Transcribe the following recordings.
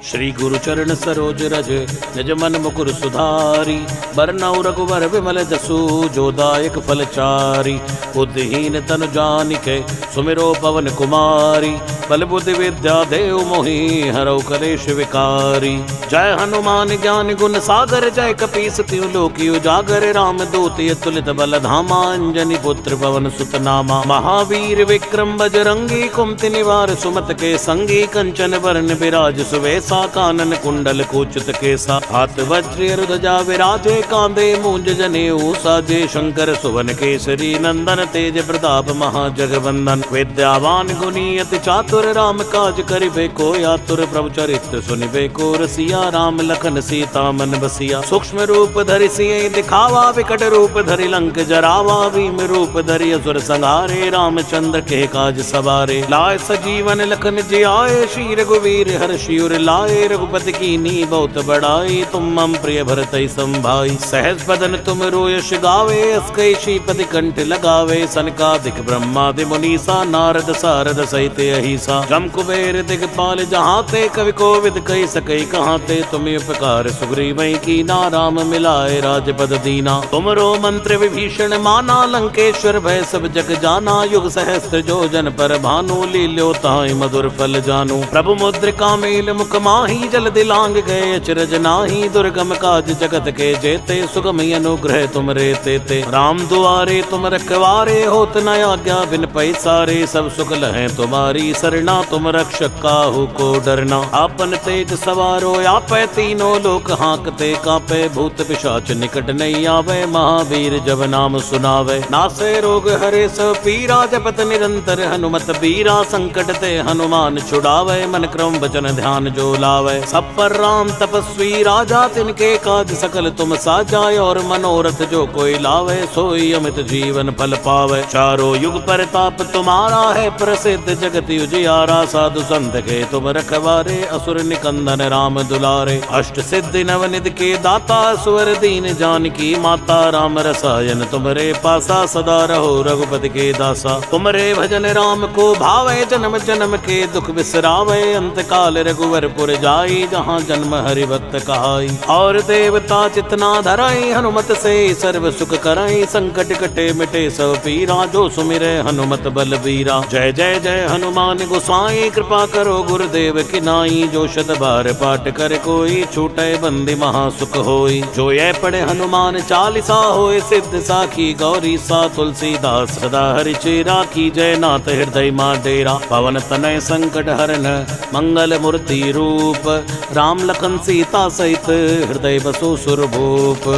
श्री गुरु चरण सरोज रज निज मन मुकुर सुधारी, बरनउँ रघुवर विमल जसु जो दायक फल चारि। बुद्धिहीन तनु जानिके सुमिरो पवन कुमारी, बल बुद्धि विद्या देव मोहि हरौ कलेश विकारी। जय हनुमान ज्ञान गुण सागर जय कपीस तिहुँ लोकी उजागर, राम दूत अतुलित बल धामा अंजनी पुत्र पवन सुत नामा। महावीर विक्रम बजरंगी कुमति निवार सुमत के संगी, कंचन वरण विराज सुवेशा कानन कुंडल कुचित केसा। हाथ वज्र ध्वजा विराजे कांधे मूंज जनेऊ साजे, शंकर सुवन केसरी नंदन तेज प्रताप महाजगवंदन। विद्यावान गुणी अति चातुर राम काज करिबे को आतुर, प्रभु चरित्र सुनिबे को रसिया राम लखन सीता मन बसिया। सूक्ष्म रूप धरि सियहि दिखावा, विकट रूप धरि लंक जरावा। भीम रूप धरि असुर संहारे, रामचंद्र के काज सवारे। लाए सजीवन लखन जियाए, श्री रघुवीर हर्षि उर लाए। रघुपति कीन्ही बहुत बड़ाई, तुम मम प्रिय भरतहि संभाई। सहज बदन तुम यश गावे, अस कई श्रीपति कंठ लगावे। सनकादिक ब्रह्मादि मुनीसा, नारद सारद सहित अहिसा। जम कुबेर दिगपाल जहाते, कवि कोविद कहि सकहि कहाते। तुम उपकार सुग्रीवहि कीना, राम मिलाए राजपद दीना। तुमरो मंत्र विभीषण माना, लंकेश्वर भय सब जग जाना। युग सहस्त्र जो जन पर भानु, लील्यो ताहि मधुर फल जानू। प्रभु मुद्रिका मेल मुख माही, जल दिलांग गए अचरज नाही। दुर्गम काज जगत के जेते, सुगम अनुग्रह तुम रे तेते। राम दुआरे तुम रखवारे, होत न आज्ञा बिन पैसारे। सब सुख लहै तुम्हारी सरना, तुम रक्षक काहू को डरना। आपन तेज सवारो आपै, तीनों लोक हांकते कांपै। भूत पिशाच निकट नहीं आवे, महावीर जब नाम सुनावे। नासै रोग हरे सब पीरा, जपत निरंतर हनुमत बीरा। संकट ते हनुमान छुड़ावे, मन क्रम वचन ध्यान जो लावे। सब पर राम तपस्वी राजा, तिनके काज सकल तुम साजा। और मनोरथ जो कोई लावे, सोई अमित जीवन फल पावे। चारों युग परताप तुम्हारा है, प्रसिद्ध जगत उजियारा। साधु संत के तुम रखवारे, असुर निकंदन राम दुलारे। अष्ट सिद्धि नवनिधि के दाता, सुवर दीन जानकी माता। राम रसायन तुमरे पासा, सदा रहो रघुपति के दासा। तुमरे भजन राम को भावे, जन्म जन्म के दुख बिसरावे। अंत काल रघुवर पुर जाई, जहाँ जन्म हरि भक्त कहाई। और देवता चितना धराई, हनुमत से सर्व सुख कराई। संकट कटे मिटे सब पीरा, जो सुमिरे हनुमत बलबीरा। जय जय जय हनुमान गोसाई, कृपा करो गुरुदेव की नाई। जो शत बार पाठ कर कोई, छूटे बंदी महासुख होई। जो ये पढ़े हनुमान चालीसा, होए सिद्ध साखी गौरी सा। तुलसीदास सदा हरि चेरा, की जय नाथ हृदय मां डेरा। पवन तनय संकट हरन, मंगल मूर्ति रूप। राम लखन सीता सहित, हृदय बसो सुरभूप।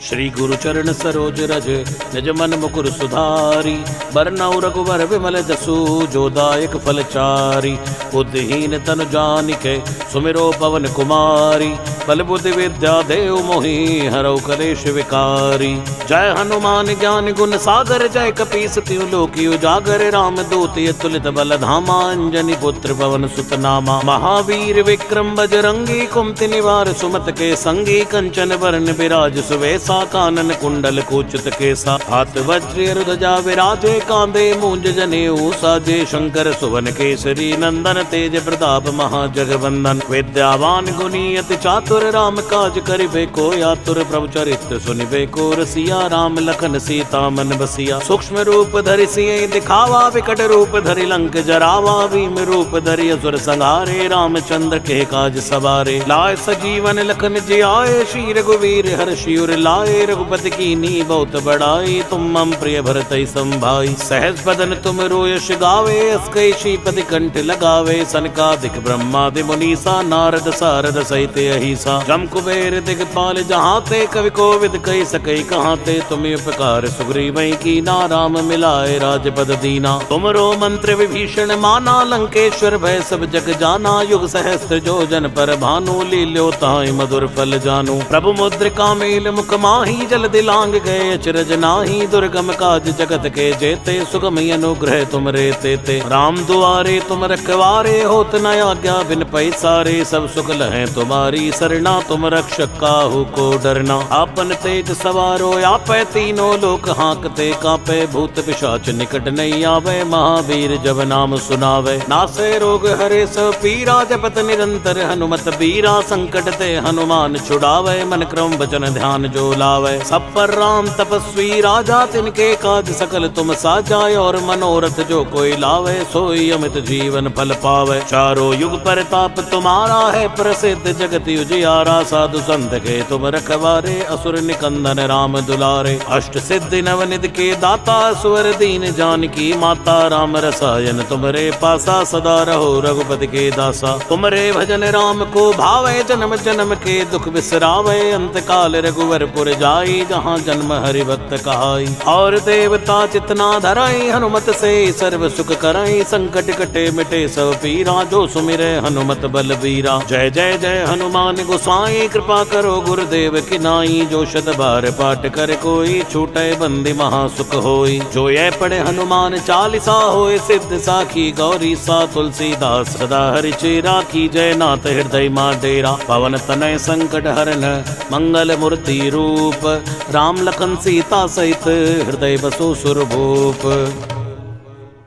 श्री गुरु चरण सरोज रज निज मन मुकुर सुधारी, बरनउँ रघुवर विमल जसु जो दायक फल चारि। बुद्धिहीन तनु जानिके सुमिरो पवन कुमारी, बल बुद्धि विद्या देव मोहि हरौ कलेश विकारी। जय हनुमान ज्ञान गुण सागर जय कपीस तिहुँ लोकी उजागर। राम दूत अतुलित बल धामा, अंजनी पुत्र पवन सुत नामा। महावीर विक्रम बजरंगी, कुमति निवार सुमत के संगी। कंचन वरण विराज सुवेशा, कानन कुंडल कुचित केसा। हाथ वज्र ध्वजा विराजे कांधे, मूंज जनेऊ साजे। शंकर सुवन केसरी नंदन तेज प्रताप महाजगवंदन। विद्यावान गुणी अति चातुर राम काज करिबे को आतुर। प्रभु चरित्र सुनिबे को रसिया, राम लखन सीता मन बसिया। सूक्ष्म रूप धरि सियहि दिखावा, विकट रूप धरि लंक जरावा। भीम रूप धरि असुर संहारे, रामचंद्र के काज सवारे। लाए सजीवन लखन जियाए, श्री रघुवीर हर्षि उर लाए। रघुपति कीन्ही बहुत बड़ाई, तुम मम प्रिय भरतहि संभाई। सहज बदन तुम यश गावे, अस कई श्रीपति कंठ लगावे। सनकादिक ब्रह्मादि मुनीसा, नारद सारद सहित अहिसा। जम कुबेर दिगपाल जहाते, कवि कोविद कहि सकहि कहाते। तुम उपकार सुग्रीवहि कीना, राम मिलाए राजपद दीना। तुमरो मंत्र विभीषण माना, लंकेश्वर भय सब जग जाना। युग सहस्त्र जो जन पर भानु, लील्यो ताहि मधुर फल जानू। प्रभु मुद्रिका मेल मुख माही, जल दिलांग गए अचरज नाही। दुर्गम काज जगत के जेते, सुगम अनुग्रह तुम रे तेते। राम दुआरे तुम रखवारे, होत न आज्ञा बिन पैसारे। सब सुख लहै तुम्हारी सरना, तुम रक्षक काहू को डरना। आपन तेज सवारो आपे तीनों लोक हाँकते कांपे भूत पिशाच निकट नहीं आवे महावीर जब नाम सुनावे नासे रोग हरे सब पीरा जपत निरंतर हनुमत बीरा संकट ते हनुमान छुड़ावे मन क्रम वचन ध्यान जो लावे सब पर राम तपस्वी राजा तिनके काज सकल तुम साजाए और मनोरथ जो कोई लावे सोई अमित जीवन फल पावे चारों युग परताप तुम्हारा है प्रसिद्ध जगत उजियारा साधु संत के तुम रखवारे असुर निकंदन राम दुलारे अष्ट सिद्धि नवनिधि के दाता सुवर दीन जानकी माता राम रसायन तुमरे पासा सदा रहो रघुपति के दासा तुमरे भजन राम को भावे जन्म जन्म के दुख बिसरावे अंत काल रघुवरपुर जाई जहाँ जन्म हरि भक्त कहाई और देवता चितना धराई हनुमत से सर्व सुख कराई संकट कटे मिटे सब पीरा जो सुमिरे हनुमत बलबीरा जय जय जय हनुमान गोसाई कृपा करो गुरुदेव की नाई जो शत बार पाठ कर कोई छूटे बंदी महासुख होई जो ये पढ़े हनुमान चालीसा होए सिद्ध साखी गौरी सा तुलसीदास सदा हरि चेरा की जय नाथ हृदय मां डेरा पवन तनय संकट हरन मंगल मूर्ति रूप राम लखन सीता सहित हृदय बसो सुरभूप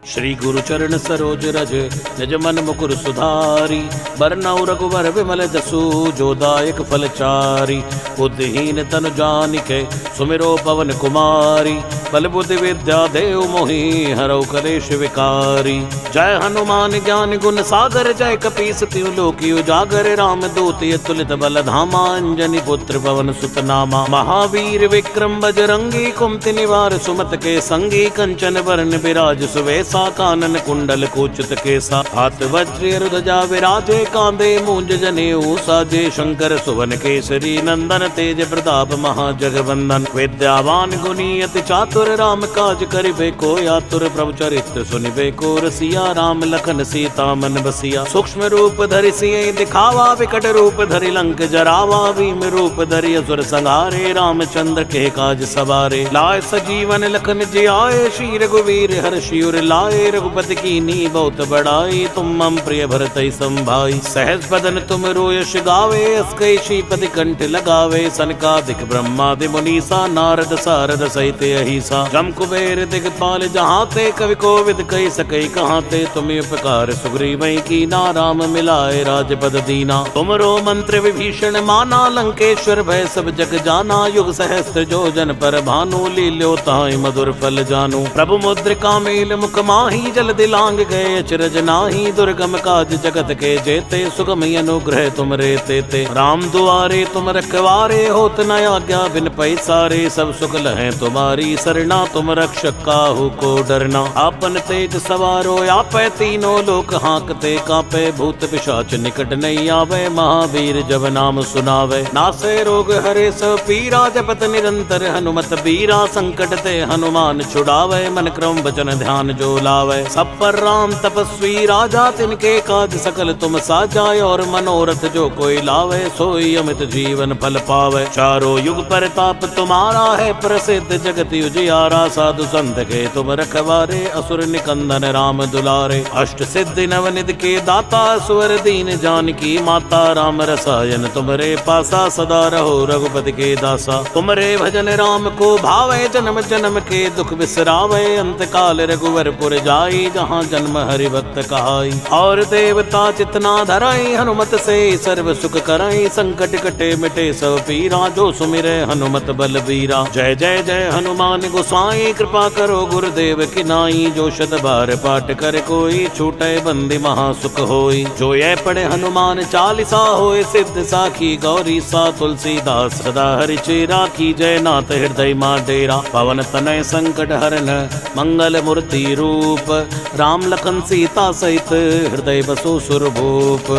श्री गुरु चरण सरोज रज निज मन मुकुर सुधारी बरनउँ रघुवर विमल जसु जो दायक फल चारी बुद्धिहीन तनु जानिके सुमिरो पवन कुमारी बल बुद्धि विद्या देव मोहि हरौ कलेश विकारी जय हनुमान ज्ञान गुण सागर जय कपीस तिहु लोकी उजागर राम दूत अतुलित बल धामा अंजनी पुत्र पवन सुत नामा महावीर विक्रम बजरंगी कुमति निवार सुमत के संगी कंचन वरण विराज सुवेश कानन कुंडल कुचित केसा हाथ वज्र ध्वजा विराजे कांधे मूंज जनेऊ साजे शंकर सुवन केसरी नंदन तेज प्रताप महाजगवंदन विद्यावान गुणी अति चातुर राम काज करिबे को आतुर प्रभु चरित्र सुनिबे को रसिया राम लखन सीता मन बसिया सूक्ष्म रूप धरि सिय दिखावा विकट रूप धरि लंक जरावा भीम रूप धरि असुर संहारे रामचंद्र के काज सवारे लाय सजीवन लखन जियाए श्री रघुवीर हर्षि उर लाए रघुपति की नी बहुत बड़ाई तुम मम प्रिय भरत संभाई सहज बदन तुम रोयश गावे अस्कै श्रीपति कंठ लगावे सनकादिक ब्रह्मादि मुनीसा नारद सारद सहित अहिसा जम कुबेर दिगपाल जहाँ ते कवि कोविद कही सकई कहाँ ते तुम्हें उपकार सुग्रीवै की ना राम मिलाए राजपद दीना तुमरो मंत्र विभीषण माना लंकेश्वर भय सब जग जाना युग सहस्त्र जो जन पर भानु लील्यो ताहि मधुर फल जानू प्रभु मुद्रिका मेल मुख माही जल दिलांग गए अचरज नाही दुर्गम काज जगत के जेते सुगम अनुग्रह तुम रे तेते राम दुआरे तुम रखवारे होत न आज्ञा बिन पैसारे सब सुख लहे तुम्हारी सरना तुम रक्षक काहू को डरना आपन तेज सवारो आपे तीनों लोक हाँकते कांपे भूत पिशाच निकट नहीं आवे महावीर जब नाम सुनावे नासे रोग हरे सब पीरा जपत निरंतर हनुमत बीरा संकट ते हनुमान छुड़ावे मन क्रम वचन ध्यान जो लावे सब पर राम तपस्वी राजा तिनके काज सकल तुम साजाए और मनोरथ जो कोई लावे सोई अमित जीवन फल पावे चारों युग परताप तुम्हारा है प्रसिद्ध जगत उजियारा साधु संत के तुम रखवारे असुर निकंदन राम दुलारे अष्ट सिद्धि नवनिधि के दाता सुवर दीन जानकी माता राम रसायन तुमरे पासा सदा रहो रघुपति के दासा तुमरे भजन राम को भावे जन्म जन्म के दुख बिसरावे अंत काल रघुवरपुर जाई जहाँ जन्म हरि भक्त कहाई और देवता चितना धराई हनुमत से सर्व सुख कराई संकट कटे मिटे सब पीरा जो सुमिरे हनुमत बलबीरा जय जय जय हनुमान गोसाई कृपा करो गुरुदेव की नाई जो शत बार पाठ कर कोई छूटे बंदी महासुख होई जो ये पढ़े हनुमान चालीसा होए सिद्ध साखी गौरी सा तुलसीदास सदा हरि चेरा की जय नाथ हृदय मां डेरा पवन तनय संकट हरन मंगल मूर्ति रूप राम लखन सीता सहित हृदय बसो सुरभूप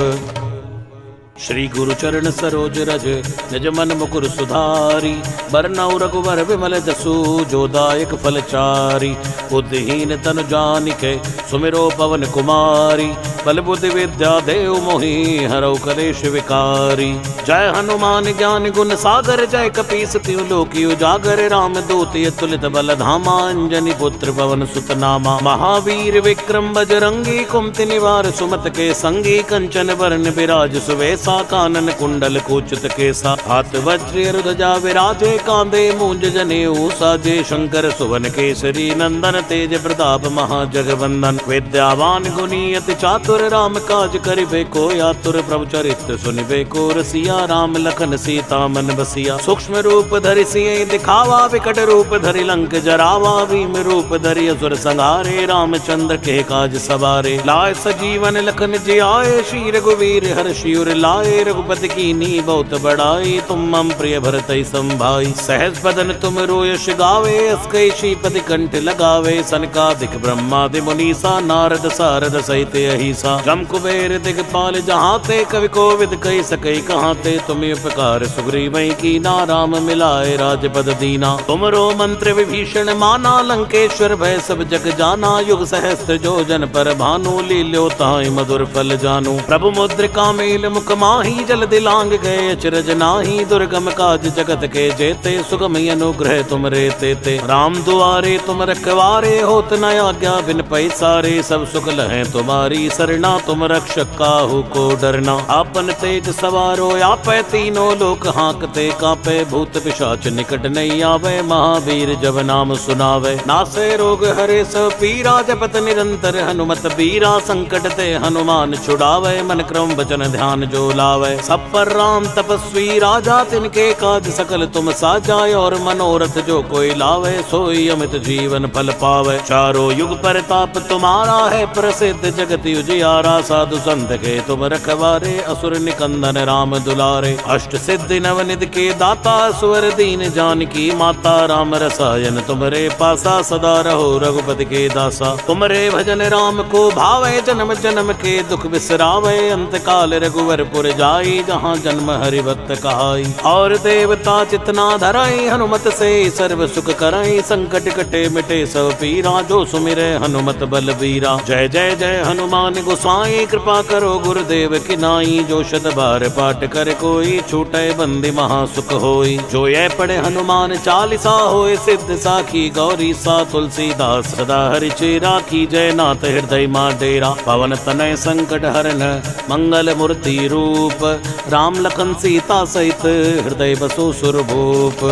श्री गुरु चरण सरोज रज निज मन मुकुर सुधारी बरनउँ रघुवर विमल जसु जो दायक फल चारी बुद्धिहीन तनु जानिके सुमिरो पवन कुमारी बल बुद्धि विद्या देव मोहि हरौ कलेश विकारी। जय हनुमान ज्ञान गुण सागर जय कपीस तिहु लोकी उजागर। राम दूत अतुलित बल धामा अंजनी पुत्र पवन सुत नामा। महावीर विक्रम बजरंगी कुमति निवार सुमत के संगी। कंचन वरण विराज सुवेसा कानन कुंडल कुचित केसा। हाथ वज्र ध्वजा विराजे कांधे मूंज जनेऊ साजे। शंकर सुवन केसरी नंदन तेज प्रताप महाजगवंदन। विद्यावान गुणी अति चातुर राम काज करिबे को आतुर। प्रभु चरित्र सुनिबे को रसिया राम लखन सीता मन बसिया। सूक्ष्म रूप धरि सियहि दिखावा विकट रूप धरि लंक जरावा। भीम रूप धरि असुर संहारे रामचंद्र के काज सवारे। लाए सजीवन लखन जियाए श्री रघुवीर हर्षि उर लाए। रघुपति कीन्ही बहुत बड़ाई तुम मम प्रिय भरतहि संभाई। सहज बदन तुम रोयस गावे अस कई श्रीपति कंठ लगावे। सनकादिक ब्रह्मादि मुनीसा नारद सारद सहित अहिसा। जम कुबेर दिगपाल जहाते कवि कोविद कहि सकै कहाते। तुम उपकार सुग्रीवहि कीना राम मिलाए राजपद दीना। तुमरो मंत्र विभीषण माना लंकेश्वर भय सब जग जाना। युग सहस्त्र जो जन पर भानु लील्यो ताहि मधुर फल जानू। प्रभु मुद्रिका मेल मुख माही जल दिलांग गए अचरज नाही। दुर्गम काज जगत के जेते सुगम अनुग्रह तुम रे तेते। राम दुआरे तुम रखवारे होत न आज्ञा बिन पैसारे। सब सुख लहै तुम्हारी सरना तुम रक्षक काहू को डरना। आपन तेज सवारो आपै तीनों लोक हांकते कापै। भूत पिशाच निकट नहीं आवे महावीर जब नाम सुनावे। नासे रोग हरे सब पीरा जपत निरंतर हनुमत बीरा। संकट ते हनुमान छुड़ावे मन क्रम वचन ध्यान जो लावे। सब पर राम तपस्वी राजा तिनके काज सकल तुम साजा। और मनोरथ जो कोई लावे सोई अमित जीवन फल पावे। चारों युग परताप तुम्हारा है प्रसिद्ध जगत उजियारा। साधु संत के तुम रखवारे असुर निकंदन राम दुलारे। अष्ट सिद्धि नवनिधि के दाता सुवर दीन जानकी माता। राम रसायन तुमरे पासा सदा रहो रघुपति के दासा। तुमरे भजन राम को भावे जन्म जन्म के दुख बिसरावे। अंत काल रघुवर पुर जाई जहाँ जन्म हरि भक्त कहाई। और देवता चितना धराई हनुमत से सर्व सुख कराई। संकट कटे मिटे सब पीरा जो सुमिरे हनुमत बल बीरा। जय जय जय हनुमान गोसाई कृपा करो गुरुदेव की नाई। जो शत बार पाठ कर कोई छूटे बंदी महासुख होई। जो ये पढ़े हनुमान चालीसा होए सिद्ध साखी गौरी सा। तुलसीदास सदा हरि चेरा की जय नाथ हृदय मां डेरा। पवन तनय संकट हरन मंगल मूर्ति रूप। राम लखन सीता सहित हृदय बसो सुरभूप।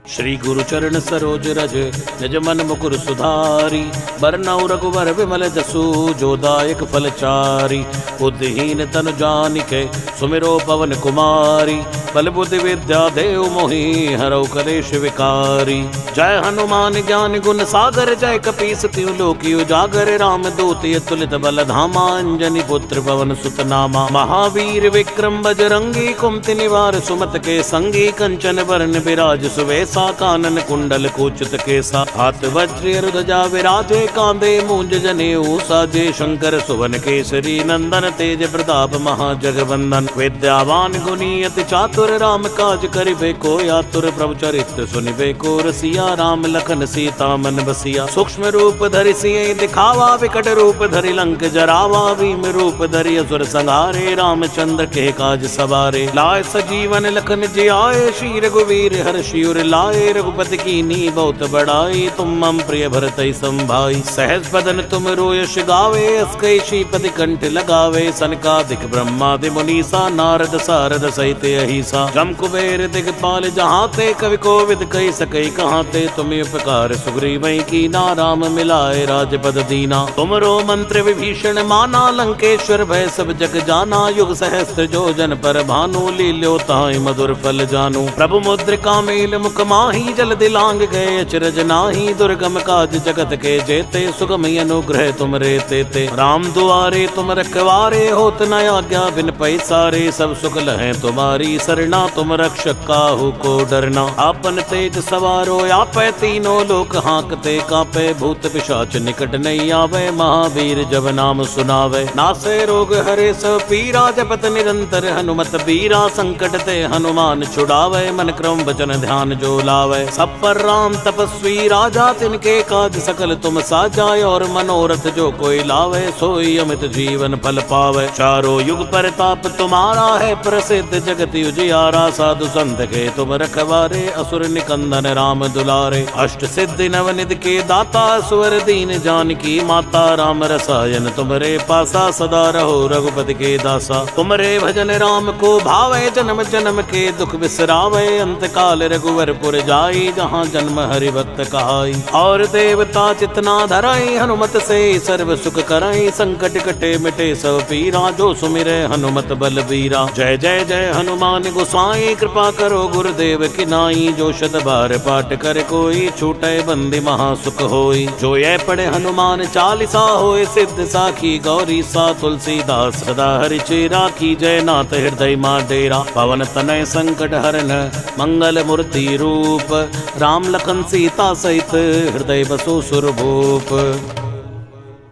श्री गुरु चरण सरोज रज निज मन मुकुर सुधारी। बरनउँ रघुवर विमल जसु जो दायक फल चारि। बुद्धिहीन तनु जानिके सुमिरो पवन कुमारी। बल बुद्धि विद्या देव मोहि हरौ कलेश विकारी। जय हनुमान ज्ञान गुण सागर जय कपीस तिहु लोकी उजागर। राम दूत अतुलित बल धामा अंजनी पुत्र पवन सुत नामा। महावीर विक्रम बजरंगी कुमति निवार सुमत के संगी। कंचन वरण विराज सुवेसा कानन कुंडल कुचित केसा। हाथ वज्र ध्वजा विराजे कांधे मूंज जनेऊ साजे। शंकर सुवन केसरी नंदन तेज प्रताप महाजगवंदन। विद्यावान गुणी अति चातुर राम काज करिबे को आतुर। प्रभु चरित्र सुनिबे को रसिया राम लखन सीता मन बसिया। सूक्ष्म रूप धरि सियहि दिखावा विकट रूप धरि लंक जरावा। भीम रूप धरि असुर संहारे रामचंद्र के काज सवारे। लाए सजीवन लखन जियाए श्री रघुवीर हर्षि उर लाए। रघुपति कीन्ही बहुत बड़ाई तुम मम प्रिय भरतहि संभाई। सहज बदन तुम रोयस गावे अस कई श्रीपति कंठ लगावे। सनकादिक ब्रह्मादि मुनीसा नारद सारद सहित अहिसा। जम कुबेर दिगपाल जहाते कवि कोविद कहि सकै कहाते। तुम उपकार सुग्रीवहि कीना राम मिलाए राजपद दीना। तुमरो मंत्र विभीषण माना लंकेश्वर भय सब जग जाना। युग सहस्त्र जो जन पर भानु लील्यो ताहि मधुर फल जानू। प्रभु मुद्रिका मेल मुख माही जल दिलांग गए अचरज नाही। दुर्गम काज जगत के जेते सुगम अनुग्रह तुम रे तेते। राम दुआरे तुम रखवारे होत न आज्ञा बिन पैसारे। सब सुख लहै तुम्हारी सरना तुम रक्षक काहू को डरना। आपन तेज सवारो आपे तीनों लोक हाँकते कांपे, भूत पिशाच निकट नहीं आवे, महावीर जब नाम सुनावे। नासे रोग हरे सब पीरा, जपत निरंतर हनुमत बीरा, संकट ते हनुमान छुड़ावे, मन क्रम वचन ध्यान जो लावे। सब पर राम तपस्वी राजा, तिनके काज सकल तुम साजाए, और मनोरथ जो कोई लावे, सोई अमित जीवन फल पावे। चारों युग परताप तुम्हारा है, प्रसिद्ध जगत उजियारा, साधु संत के तुम रखवारे, असुर निकंदन राम दुलारे। अष्ट सिद्धि नवनिधि के दाता, स्वर दीन जानकी माता, राम रसायन तुमरे पासा, सदा रहो रघुपति के दासा। तुमरे भजन राम को भावे, जन्म जन्म के दुख बिसरावे, अंत काल रघुवरपुर जाई, जहाँ जन्म हरि भक्त कहाई। और देवता चितना धराई, हनुमत से सर्व सुख कराई, संकट कटे मिटे सब पीरा, जो सुमिरे हनुमत बलबीरा। जय जय जय हनुमान गोसाई, कृपा करो गुरुदेव की नाई, जो शत बार पाठ कर कोई, छूटे बंदी महासुख होई। जो ये पढ़े हनुमान चालीसा, होए सिद्ध साखी गौरी सा, तुलसीदास सदा हरि चेरा, की जय नाथ हृदय मां डेरा। पवन तनय संकट हरन, मंगल मूर्ति रूप, राम लखन सीता सहित, हृदय बसो सुरभूप।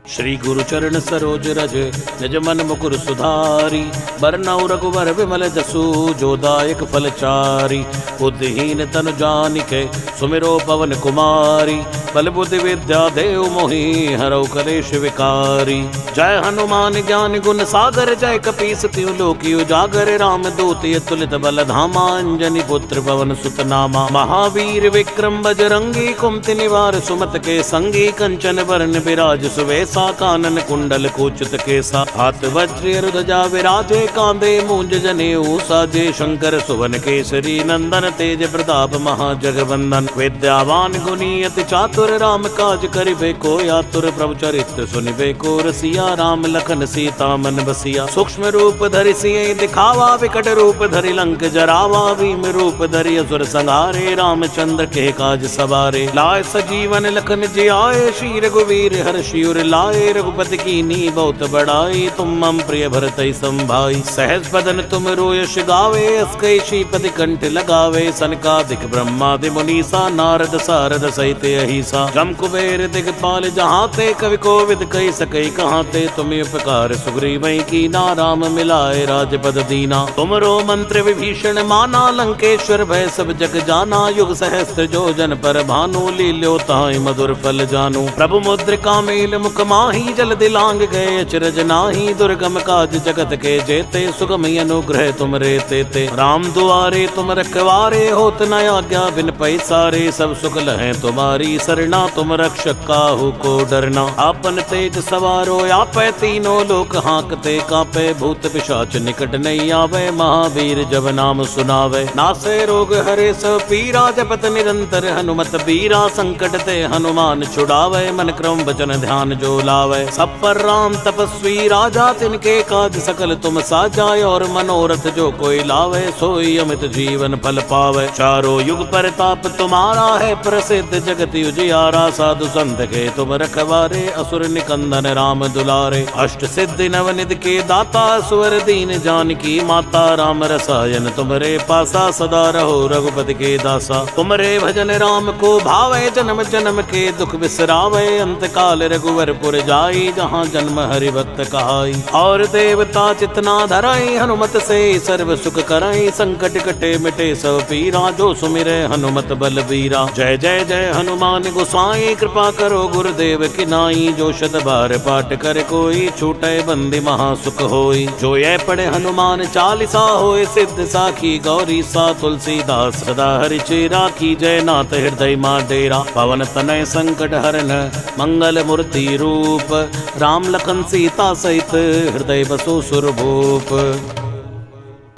श्री गुरु चरण सरोज रज, निज मन मुकुर सुधारी, बरनउँ रघुवर विमल जसु, जो दायक फल चारि। बुद्धिहीन तनु जानिके, सुमिरो पवन कुमारी, बल बुद्धि विद्या देव मोहि, हरौ कलेश विकारी। जय हनुमान ज्ञान गुण सागर, जय कपीस तिहुँ लोकी उजागर, राम दूत अतुलित बल धामा, अंजनी पुत्र पवन सुत नामा। महावीर विक्रम बजरंगी, कुमति निवार सुमत के संगी, कंचन वरण बिराज सुवेशा, कानन कुंडल कुचित केसा। हाथ वज्र ध्वजा विराजे, कांधे मूंज जनेऊ साजे, शंकर सुवन केसरी नंदन, तेज प्रताप महाजगवंदन। विद्यावान गुणी अति चातुर, राम काज करिबे को आतुर, प्रभु चरित्र सुनिबे को रसिया, राम लखन सीता मन बसिया। सूक्ष्म रूप धरि सियहि दिखावा, विकट रूप धरि लंक जरावा, भीम रूप धरि असुर संहारे, रामचंद्र के काज सवारे। लाए सजीवन लखन जियाए, श्री रघुवीर हर्षि उर लाए, रघुपति कीन्ही बहुत बड़ाई, तुम मम प्रिय भरतहि संभाई। सहज बदन तुम यश गावे, अस कई श्रीपति कंठ लगावे, सनकादिक ब्रह्मादि मुनीसा, नारद सारद सहित अहिसा। जम कुबेर दिगपाल जहाते, कवि कोविद कहि सकहि कहाते, तुम उपकार सुग्रीवहि कीना, राम मिलाए राजपद दीना। तुमरो मंत्र विभीषण माना, लंकेश्वर भय सब जग जाना, युग सहस्त्र जो जन पर भानु, लील्यो ताहि मधुर फल जानू। प्रभु मुद्रिका मेल मुख माही, जल दिलांग गए अचरज नाही, दुर्गम काज जगत के जेते, सुगम अनुग्रह तुम रे तेते। राम दुआरे तुम रखवारे, होत न आज्ञा बिन पैसारे, सब सुख लहै तुम्हारी सरना, तुम रक्षक काहू को डरना। आपन तेज सवारो आपै, तीनों लोक हाँकते कांपे, भूत पिशाच निकट नहीं आवे, महावीर जब नाम सुनावे। नासे रोग हरे सब पीरा, जपत निरंतर हनुमत बीरा, संकट ते हनुमान छुड़ावे, मन क्रम वचन ध्यान जो लावे। सब पर राम तपस्वी राजा, तिनके काज सकल तुम साजाए, और मनोरथ जो कोई लावे, सोई अमित जीवन फल पावे। चारों युग परताप तुम्हारा है, प्रसिद्ध जगत उजियारा, साधु संत के तुम रखवारे, असुर निकंदन राम दुलारे। अष्ट सिद्धि नवनिधि के दाता, स्वर दीन जानकी माता, राम रसायन तुमरे पासा, सदा रहो रघुपति के दासा। तुमरे भजन राम को भावे, जन्म जन्म के दुख बिसरावे, अंत काल रघुवरपुर जाई, जहाँ जन्म हरि भक्त कहाई। और देवता चितना धराई, हनुमत से सर्व सुख कराई, संकट कटे मिटे सब पीरा, जो सुमिरे हनुमत बलबीरा। जय जय जय हनुमान गोसाई, कृपा करो गुरुदेव की नाई, जो शत बार पाठ कर कोई, छूटे बंदी महासुख होई। जो ये पढ़े हनुमान चालीसा, होए सिद्ध साखी गौरी सा, तुलसीदास सदा हरि चेरा, की जय नाथ हृदय मां डेरा। पवन तनय संकट हरन, मंगल मूर्ति रूप, राम लखन सीता सहित, हृदय बसो सुरभूप।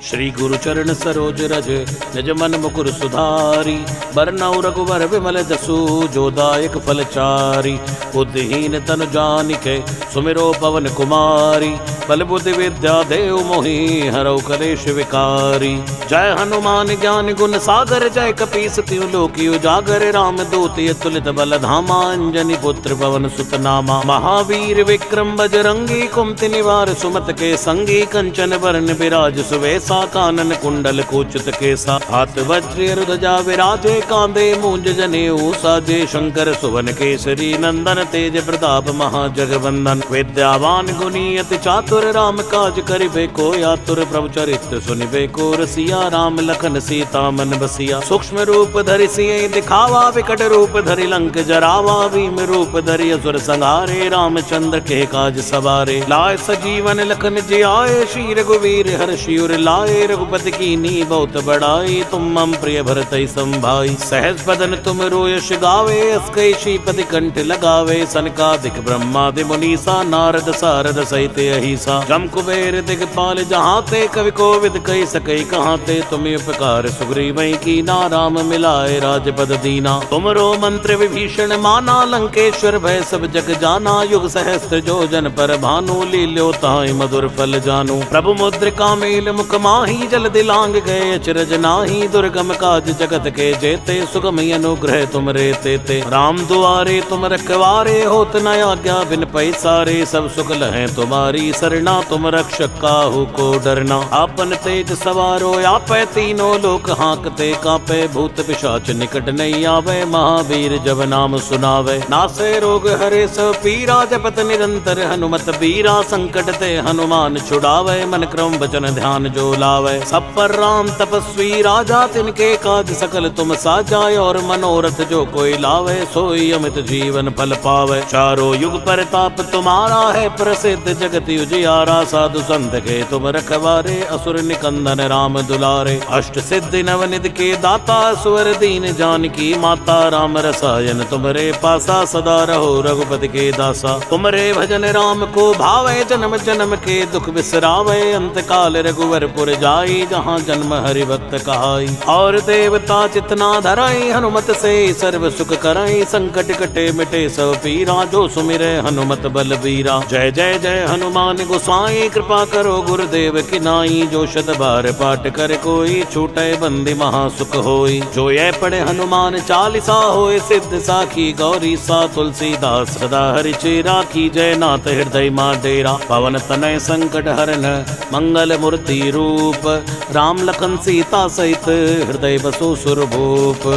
श्री गुरु चरण सरोज रज, निज मन मुकुर सुधारी, बरनउँ रघुवर विमल जसु, जो दायक फल चारि। बुद्धिहीन तनु जानिके, सुमिरो पवन कुमारी, बल बुद्धि विद्या देव मोहि हरौ कलेश विकारी। जय हनुमान ज्ञान गुण सागर जय कपीस तिहु लोकी उजागर। राम दूत अतुलित बल धामा अंजनी पुत्र पवन सुत नामा। महावीर विक्रम बजरंगी कुमति निवार सुमत के संगी। कंचन वरण विराज सुवेसा कानन कुंडल कुचित केसा। हाथ वज्र ध्वजा विराजे कांधे मूंज जनेऊ साजे। शंकर सुवन केसरी नंदन तेज प्रताप महाजगवंदन। विद्यावान गुणी अति चातुर राम काज करिबे को आतुर। प्रभु चरित्र सुनिबे को रसिया राम लखन सीता मन बसिया। सूक्ष्म रूप धरि सियहि दिखावा विकट रूप धरि लंक जरावा। भीम रूप धरि असुर संहारे रामचंद्र के काज सवारे। लाए सजीवन लखन जियाए श्री रघुवीर हर्षि उर लाए। रघुपति कीन्ही बहुत बड़ाई तुम मम प्रिय भरतहि संभाई। सहज बदन तुम रोयस गावे अस कई श्रीपति कंठ लगावे। सनकादिक ब्रह्मादि मुनीसा नारद सारद सहित अहिसा। जम कुबेर दिगपाल जहाँ ते कवि कोविद कहि सकई कहाँ ते। तुम्हें उपकार सुग्रीवहि कीना राम मिलाए राजपद दीना। तुमरो मंत्र विभीषण माना लंकेश्वर भय सब जग जाना। युग सहस्त्र जो जन पर भानु लील्यो ताहि मधुर फल जानू। प्रभु मुद्रिका मेल मुख माही जल दिलांग गए अचरज नाही। दुर्गम काज जगत के जेते सुगम अनुग्रह तुम रे तेते। राम दुआरे तुम रखवारे होत न आज्ञा बिन पैसारे। सब सुख लहै तुम्हारी सरना तुम रक्षक काहू को डरना। आपन तेज सवारो आपै तीनों लोक हांकते कांपे। भूत पिशाच निकट नहीं आवे महावीर जब नाम सुनावे। नासे रोग हरे सब पीरा जपत निरंतर हनुमत बीरा। संकट ते हनुमान छुड़ावे मन क्रम वचन ध्यान जो लावे। सब पर राम तपस्वी राजा तिनके काज सकल तुम साजा। और मनोरथ जो कोई लावे सोई अमित जीवन फल पावे। चारों युग परताप तुम्हारा है प्रसिद्ध जगत उजियारा। साधु संत के तुम रखवारे असुर निकंदन राम दुलारे। अष्ट सिद्धि नवनिधि के दाता सुवर दीन जानकी माता। राम रसायन तुमरे पासा सदा रहो रघुपति के दासा। तुमरे भजन राम को भावे जन्म जन्म के दुख बिसरावे। अंत काल रघुवर पुर जाई जहाँ जन्म हरि भक्त कहाई। और देवता चितना धराई हनुमत से सर्व सुख कराई। संकट कटे मिटे सब पीरा जो सुमिरे हनुमत बलबीरा। जय जय जय हनुमान गोसाई कृपा करो गुरुदेव की नाई। जो शत बार पाठ कर कोई छूटे बंदी महासुख होई। जो ये पढ़े हनुमान चालीसा होए सिद्ध साखी गौरी सा। तुलसीदास सदा हरि चेरा की जय नाथ हृदय मां डेरा। पवन तनय संकट हरन मंगल मूर्ति रूप। राम लखन सीता सहित हृदय बसो सुरभूप।